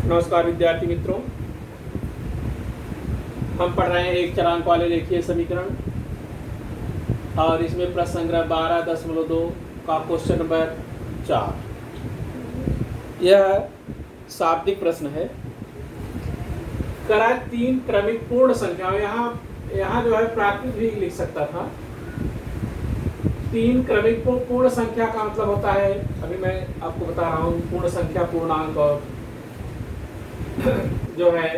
नमस्कार विद्यार्थी मित्रों, हम पढ़ रहे हैं एक चरांक वाले रेखीय समीकरण और इसमें प्रश्न संग्रह 12.2 का क्वेश्चन नंबर 4। यह शाब्दिक प्रश्न है। करा 3 क्रमिक पूर्ण संख्याओं, यहाँ जो है प्राकृत भी लिख सकता था। 3 क्रमिक पूर्ण संख्या का मतलब होता है, अभी मैं आपको बता रहा हूँ, पूर्ण संख्या, पूर्णांक और जो है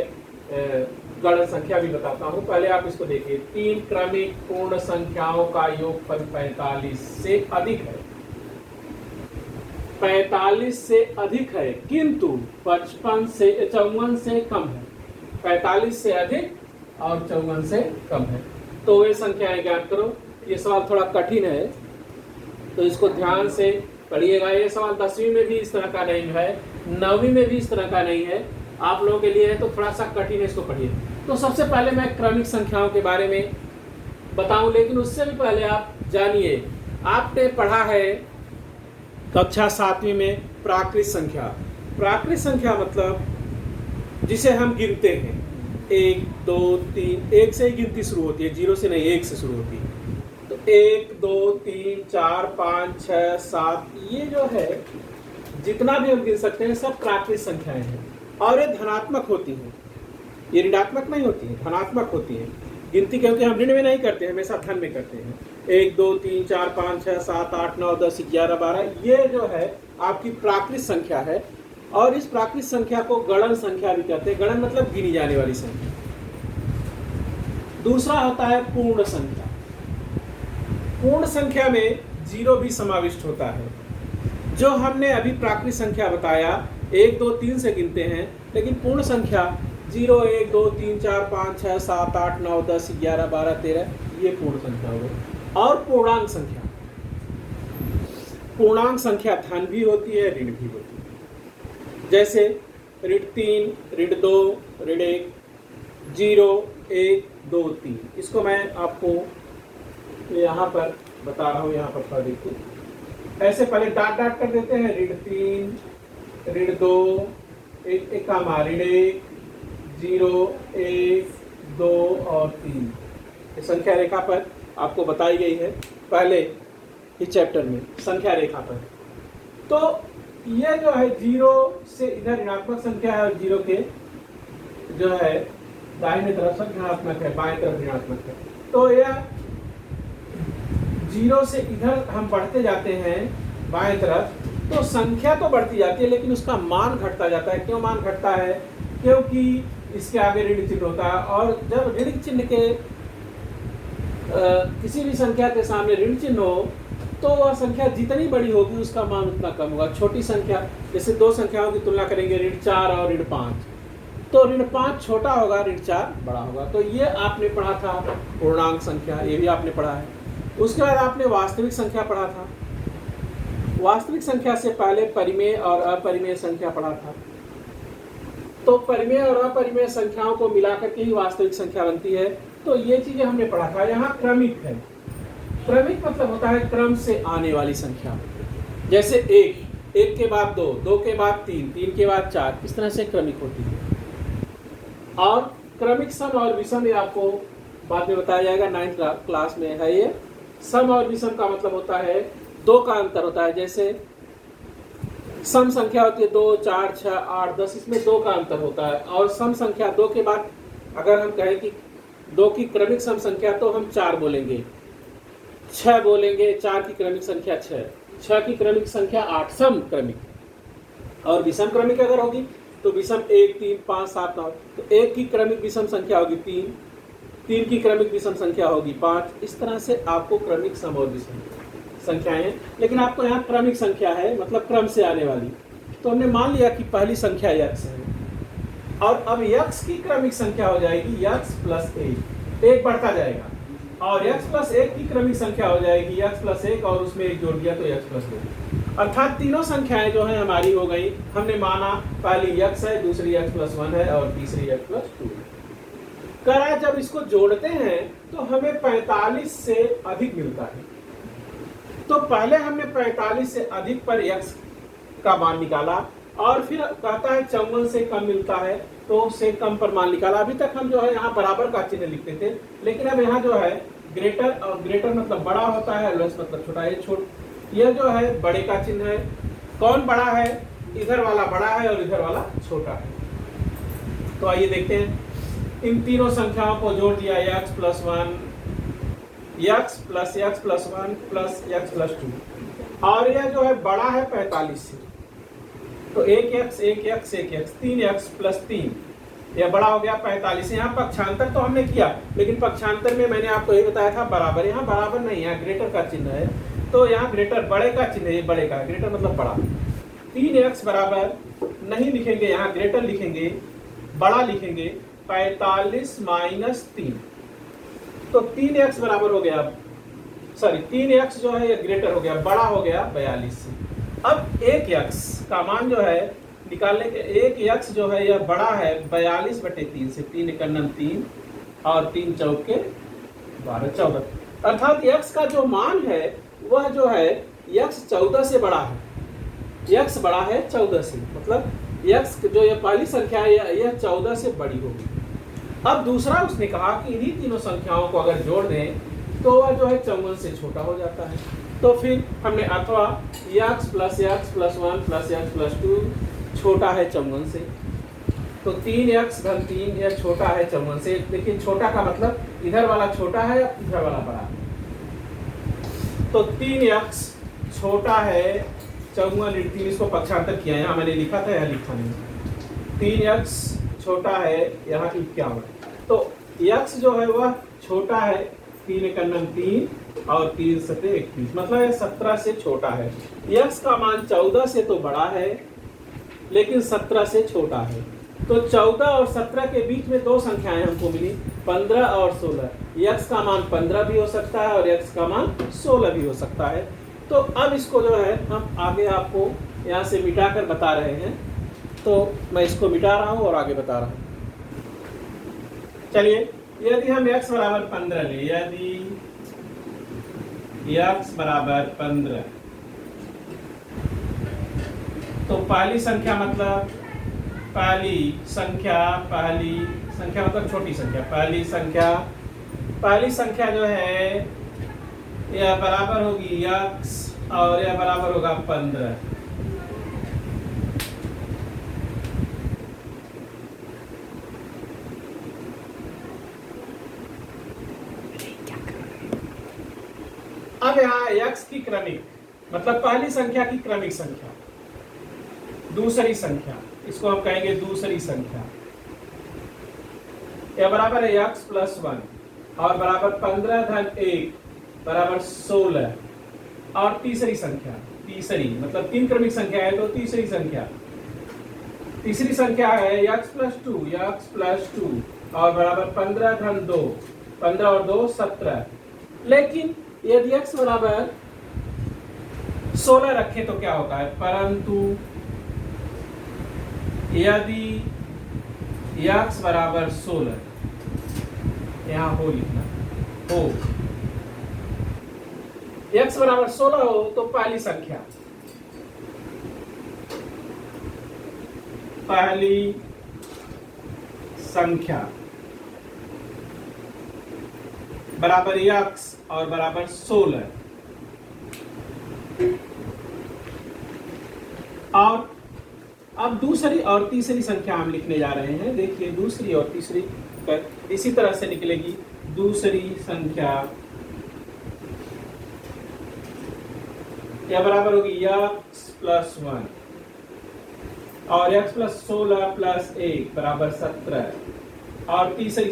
गण संख्या भी बताता हूँ। पहले आप इसको देखिए। 3 क्रमिक पूर्ण संख्याओं का योगफल 45 से अधिक है। 45 से अधिक है किंतु 54 से कम है। 45 से अधिक और 54 से कम है, तो वे संख्याएं ज्ञात करो। ये सवाल थोड़ा कठिन है, तो इसको ध्यान से पढ़िएगा। ये सवाल 10वीं में भी इस तरह का नहीं है, 9वीं में भी इस तरह का नहीं है, आप लोगों के लिए है तो थोड़ा सा कठिन है, इसको पढ़िए। तो सबसे पहले मैं क्रमिक संख्याओं के बारे में बताऊं, लेकिन उससे भी पहले आप जानिए, आपने पढ़ा है कक्षा 7वीं में प्राकृत संख्या। प्राकृत संख्या मतलब जिसे हम गिनते हैं 1 2 3, 1 से ही गिनती शुरू होती है, 0 से नहीं, 1 से शुरू होती है। तो 1 2 3 4 5 6 7, ये जो है जितना भी हम गिन सकते हैं सब प्राकृत संख्याएं हैं और ये धनात्मक होती हैं, ये ऋणात्मक नहीं होती है, धनात्मक होती है गिनती, क्योंकि हम ऋण में नहीं करते हैं, हमेशा धन में करते हैं। 1 2 3 4 5 6 7 8 9 10 11 12, ये जो है आपकी प्राकृत संख्या है। और इस प्राकृत संख्या को गणन संख्या भी कहते हैं। गणन मतलब गिनी जाने वाली संख्या। दूसरा होता है पूर्ण संख्या। पूर्ण संख्या में 0 भी समाविष्ट होता है। जो हमने अभी प्राकृत संख्या बताया 1 2 3 से गिनते हैं, लेकिन पूर्ण संख्या 0 1 2 3 4 5 6 7 8 9 10 11 12 13, ये पूर्ण संख्या हो गई। और पूर्णांक संख्या, पूर्णांक संख्या धन भी होती है, ऋण भी होती है। जैसे ऋण 3, ऋण 2, ऋण 1, 0 1 2 3। इसको मैं आपको यहाँ पर बता रहा हूँ, यहाँ पर पढ़ देखिए। ऐसे पहले डाट डाट कर देते हैं। ऋण 3, ऋण 2, एक कामा, ऋण 1, 0 1 2 और 3। संख्या रेखा पर आपको बताई गई है पहले इस चैप्टर में, संख्या रेखा पर। तो यह जो है 0 से इधर ऋणात्मक संख्या है और 0 के जो है दाहिने तरफ सब ऋणात्मक है, बाएं तरफ ऋणात्मक है। तो यह 0 से इधर हम बढ़ते जाते हैं बाएं तरफ, तो संख्या तो बढ़ती जाती है लेकिन उसका मान घटता जाता है। क्यों मान घटता है? क्योंकि इसके आगे ऋण चिन्ह होता है, और जब ऋण चिन्ह के किसी भी संख्या के सामने ऋण चिन्ह हो तो वह संख्या जितनी बड़ी होगी उसका मान उतना कम होगा। छोटी संख्या, जैसे 2 संख्याओं की तुलना करेंगे, ऋण 4 और ऋण 5, तो ऋण 5 छोटा होगा, ऋण 4 बड़ा होगा। तो ये आपने पढ़ा था पूर्णांक संख्या, ये भी आपने पढ़ा है। उसके बाद आपने वास्तविक संख्या पढ़ा था। वास्तविक संख्या से पहले परिमेय और अपरिमेय संख्या पढ़ा था। तो परिमेय और अपरिमेय संख्याओं को मिलाकर के ही वास्तविक संख्या बनती है। तो ये चीजें हमने पढ़ा था। यहाँ क्रमिक है। क्रमिक मतलब होता है क्रम से आने वाली संख्या। जैसे 1 के बाद 2, 2 के बाद 3, 3 के बाद 4, इस तरह से क्रमिक होती है। और क्रमिक सम और विषम ये आपको बाद में बताया जाएगा, 9th क्लास में है ये। सम और विषम का मतलब होता है 2 का अंतर होता है। जैसे सम संख्या होती है 2 4 6 8 10, इसमें 2 का अंतर होता है। और सम संख्या 2 के बाद अगर हम कहें कि 2 की क्रमिक सम संख्या, तो हम 4 बोलेंगे, 6 बोलेंगे, 4 की क्रमिक संख्या 6, 6 की क्रमिक संख्या 8, सम क्रमिक। और विषम क्रमिक अगर होगी तो विषम 1 3 5 7 9, तो 1 की क्रमिक विषम संख्या होगी 3, 3 की क्रमिक विषम संख्या होगी 5। इस तरह से आपको क्रमिक सम और विषम संख्याएं हैं। लेकिन आपको यहाँ क्रमिक संख्या है, मतलब क्रम से आने वाली। तो हमने मान लिया कि पहली संख्या यक्स है, और अब यक्स की क्रमिक संख्या हो जाएगी यक्स प्लस 1, 1 बढ़ता जाएगा, और यक्स प्लस 1 की क्रमिक संख्या हो जाएगी यक्स प्लस 1, और उसमें 1 जोड़ दिया तो यक्स प्लस 2। अर्थात तीनों संख्याएं जो है हमारी हो गई। हमने माना पहली यक्स है, दूसरी यक्स प्लस 1 है और तीसरी यक्स प्लस 2 है। करा जब इसको जोड़ते हैं तो हमें 45 से अधिक मिलता है। तो पहले हमने 45 से अधिक पर यक्स का मान निकाला, और फिर कहता है 54 से कम मिलता है तो उससे कम पर मान निकाला। अभी तक हम जो है यहाँ बराबर का चिन्ह लिखते थे, लेकिन अब यहाँ जो है ग्रेटर, और ग्रेटर मतलब बड़ा होता है, लेस मतलब छोटा। यह जो है बड़े का चिन्ह है। कौन बड़ा है? इधर वाला बड़ा है और इधर वाला छोटा है। तो आइए देखते हैं। इन तीनों संख्याओं को जोड़ दिया, x plus 1, x plus 1 plus x plus 2, और यह जो है बड़ा है 45 से, तो 1x 3x प्लस 3, यह बड़ा हो गया 45। यहाँ पक्षांतर तो हमने किया, लेकिन पक्षांतर में मैंने आपको यही बताया था बराबर। यहाँ बराबर नहीं, यहाँ ग्रेटर का चिन्ह है, तो यहाँ ग्रेटर बड़े का चिन्ह है, ये बड़े का, ग्रेटर मतलब बड़ा। 3x बराबर नहीं लिखेंगे, यहाँ ग्रेटर लिखेंगे, बड़ा लिखेंगे, 45 माइनस 3, तो 3x बराबर हो गया, सॉरी 3x जो है ये ग्रेटर हो गया, बड़ा हो गया 42 से। अब 1x का मान जो है निकालने के, 1x जो है यह बड़ा है 42/3 से, 3 × 9 3 और 3 चौके 12 14, अर्थात x का जो मान है वह जो है x 14 से बड़ा है, x बड़ा है 14 से, मतलब x जो यह पहली संख्या है यह 14 से बड़ी होगी। अब दूसरा उसने कहा कि इन्हीं तीनों संख्याओं को अगर जोड़ दें तो वह जो है 54 से छोटा हो जाता है। तो फिर हमने अथवा x plus 1 plus x plus 2 छोटा है 54 से, तो 3x धन 3 यह छोटा है 54 से, लेकिन छोटा का मतलब इधर वाला छोटा है या इधर वाला बड़ा है। तो 3x छोटा है 54, इसको पक्षांतर किया, यहाँ मैंने लिखा था, यहाँ लिखा नहीं। 3x छोटा है यहाँ 51, तो x जो है वह छोटा है 3 × 9 3 और 3 × 7 21, मतलब यह 17 से छोटा है। x का मान 14 से तो बड़ा है लेकिन 17 से छोटा है। तो 14 और 17 के बीच में दो संख्याएं हमको मिली, 15 और 16। x का मान 15 भी हो सकता है और x का मान 16 भी हो सकता है। तो अब इसको जो है हम आगे आपको यहाँ से मिटा कर बता रहे हैं, तो मैं इसको मिटा रहा हूँ और आगे बता रहा हूँ। चलिए, यदि हम x बराबर 15 ले, यदि x बराबर 15, तो पहली संख्या मतलब छोटी संख्या, पहली संख्या जो है यह बराबर होगी x और यह बराबर होगा 15। अब यहाँ x की क्रमिक मतलब पहली संख्या की क्रमिक संख्या, दूसरी संख्या, इसको हम कहेंगे दूसरी संख्या, यह बराबर है x प्लस 1 और बराबर 15 धन 1 बराबर 16, और तीसरी संख्या, तीसरी मतलब 3 क्रमिक संख्या है तो तीसरी संख्या है x प्लस 2 और बराबर 15 धन 2, 15 और 2 17। लेकिन यदि x बराबर 16 रखे तो क्या होता है, परंतु यदि x बराबर 16, यहाँ हो लिखना, हो x बराबर 16 हो तो पहली संख्या बराबर x और बराबर 16, और अब दूसरी और तीसरी संख्या हम लिखने जा रहे हैं। देखिए, दूसरी और तीसरी इसी तरह से निकलेगी। दूसरी संख्या यह बराबर होगी x प्लस 1 और x प्लस 16 प्लस 1 बराबर 17, और तीसरी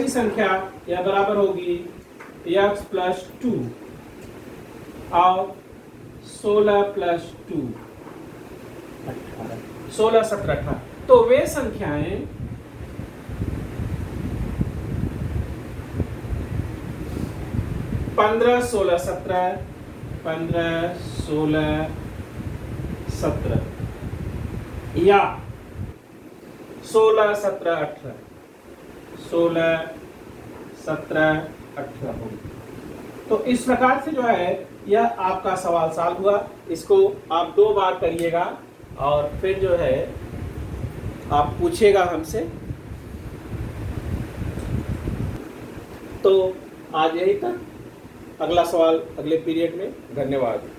संख्या यह बराबर होगी x प्लस 2 और 16 प्लस 2 18, 16 17 18। तो वे संख्याएं पंद्रह सोलह सत्रह या 16 17 18 होगी। तो इस प्रकार से जो है यह आपका सवाल सॉल्व हुआ। इसको आप 2 बार करिएगा और फिर जो है आप पूछिएगा हमसे। तो आज यही तक, अगला सवाल अगले पीरियड में। धन्यवाद।